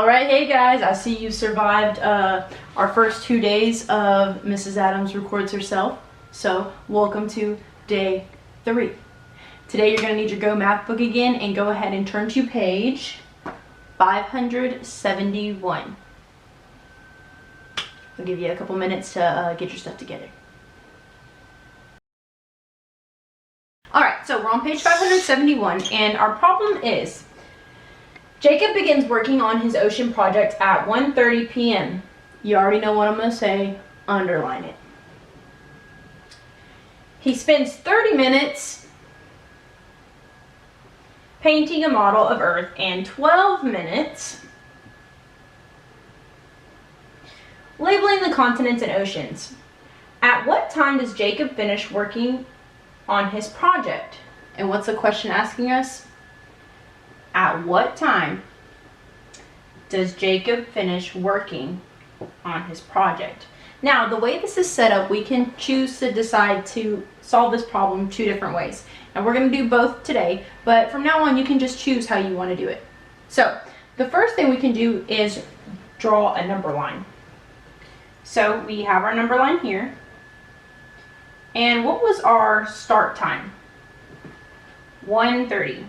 All right, hey guys, I see you survived our first 2 days of Mrs. Adams Records Herself. So welcome to day 3. Today you're going to need your GoMath book again and go ahead and turn to page 571. I'll give you a couple minutes to get your stuff together. Alright, so we're on page 571 and our problem is Jacob begins working on his ocean project at 1:30 p.m. You already know what I'm going to say. Underline it. He spends 30 minutes painting a model of Earth and 12 minutes labeling the continents and oceans. At what time does Jacob finish working on his project? And what's the question asking us? At what time does Jacob finish working on his project? Now, the way this is set up, we can choose to decide to solve this problem 2 different ways. And we're going to do both today, but from now on, you can just choose how you want to do it. So, the first thing we can do is draw a number line. So, we have our number line here. And what was our start time? 1:30.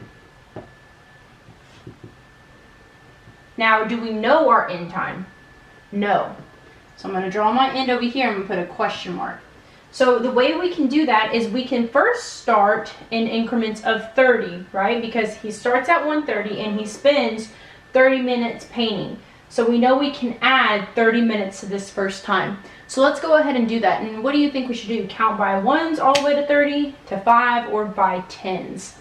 Now, do we know our end time? No. So I'm going to draw my end over here and I'm going to put a question mark. So the way we can do that is we can first start in increments of 30, right? Because he starts at 1:30 and he spends 30 minutes painting. So we know we can add 30 minutes to this first time. So let's go ahead and do that. And what do you think we should do? Count by 1s all the way to 30, to 5, or by 10s?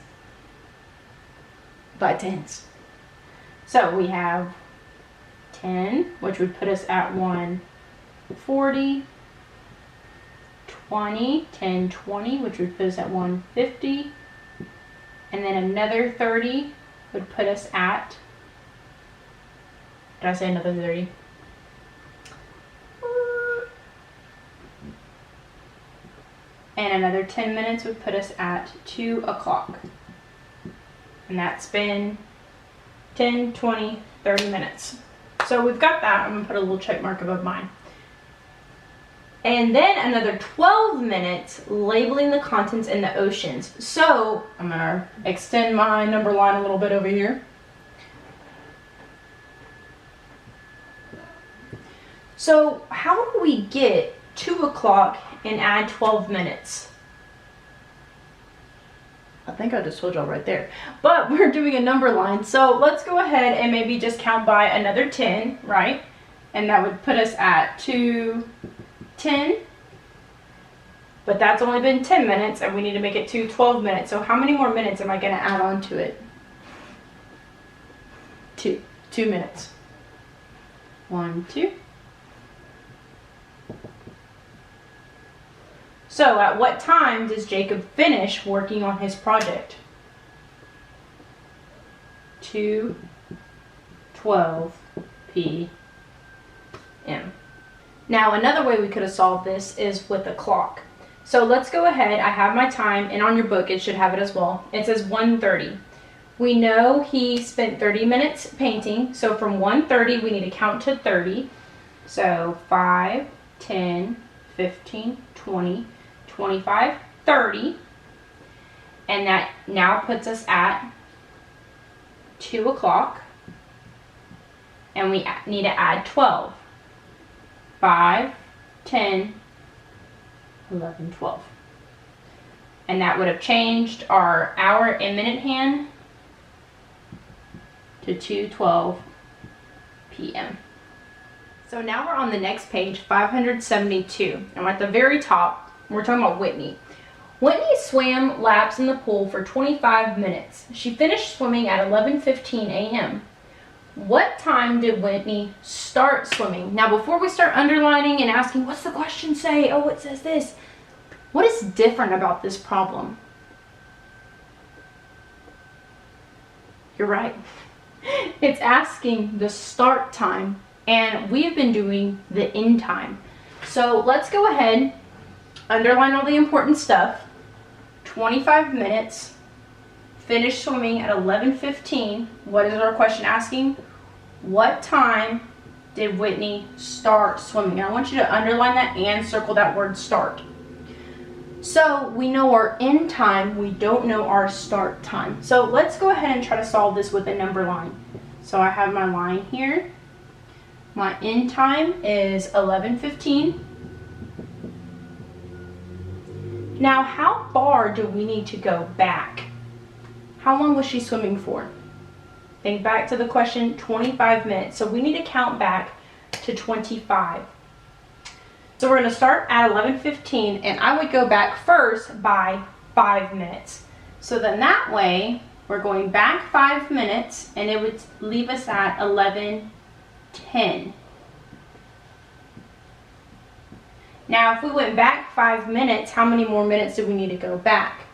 By 10s. So we have 10, which would put us at 140, 20, 10, 20, which would put us at 150, and then another 30 would put us at, did I say another 30? And another 10 minutes would put us at 2 o'clock. And that's been 10, 20, 30 minutes. So we've got that. I'm going to put a little check mark above mine. And then another 12 minutes labeling the continents and the oceans. So I'm going to extend my number line a little bit over here. So how do we get 2 o'clock and add 12 minutes? I think I just told y'all right there. But we're doing a number line. So let's go ahead and maybe just count by another 10, right? And that would put us at 2:10. But that's only been 10 minutes and we need to make it to 12 minutes. So how many more minutes am I going to add on to it? 2. 2 minutes. 1, 2. So, at what time does Jacob finish working on his project? 2:12 p.m. Now, another way we could have solved this is with a clock. So, let's go ahead. I have my time, and on your book, it should have it as well. It says 1:30. We know he spent 30 minutes painting, so from 1:30, we need to count to 30. So, 5, 10, 15, 20, 25, 30, and that now puts us at 2 o'clock, and we need to add 12. 5, 10, 11, 12. And that would have changed our hour and minute hand to 2:12 p.m. So now we're on the next page, 572, and we're at the very top. We're talking about Whitney. Whitney swam laps in the pool for 25 minutes. She finished swimming at 11:15 a.m. What time did Whitney start swimming? Now, before we start underlining and asking, what's the question say? Oh, it says this. What is different about this problem? You're right. It's asking the start time, and we have been doing the end time. So let's go ahead. Underline all the important stuff. 25 minutes. Finish swimming at 11:15. What is our question asking? What time did Whitney start swimming? I want you to underline that and circle that word start. So we know our end time, we don't know our start time. So let's go ahead and try to solve this with a number line. So I have my line here. My end time is 11:15. Now, how far do we need to go back? How long was she swimming for? Think back to the question, 25 minutes. So we need to count back to 25. So we're going to start at 11:15, and I would go back first by 5 minutes. So then that way, we're going back 5 minutes, and it would leave us at 11:10. Now, if we went back 5 minutes, how many more minutes do we need to go back?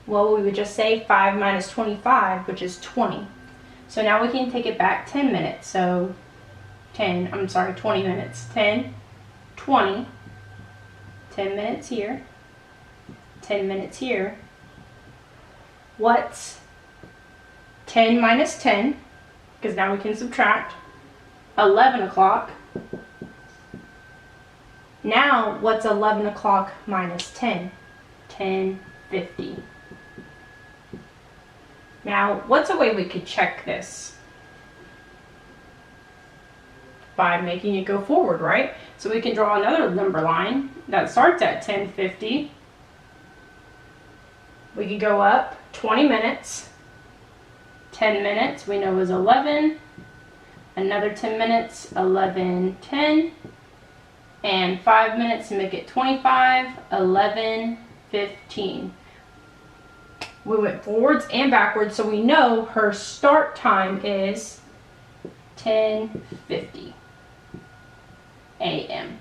Well, we would just say 5 minus 25, which is 20. So now we can take it back 10 minutes. So 20 minutes. 10, 20, 10 minutes here, 10 minutes here. What's 10 minus 10? Because now we can subtract. 11 o'clock. Now, what's 11 o'clock minus 10? 10:50. Now, what's a way we could check this? By making it go forward, right? So we can draw another number line that starts at 10:50. We can go up 20 minutes. 10 minutes we know is 11. Another 10 minutes, 11:10. And 5 minutes to make it 25, 11:15. We went forwards and backwards, so we know her start time is 10:50 a.m.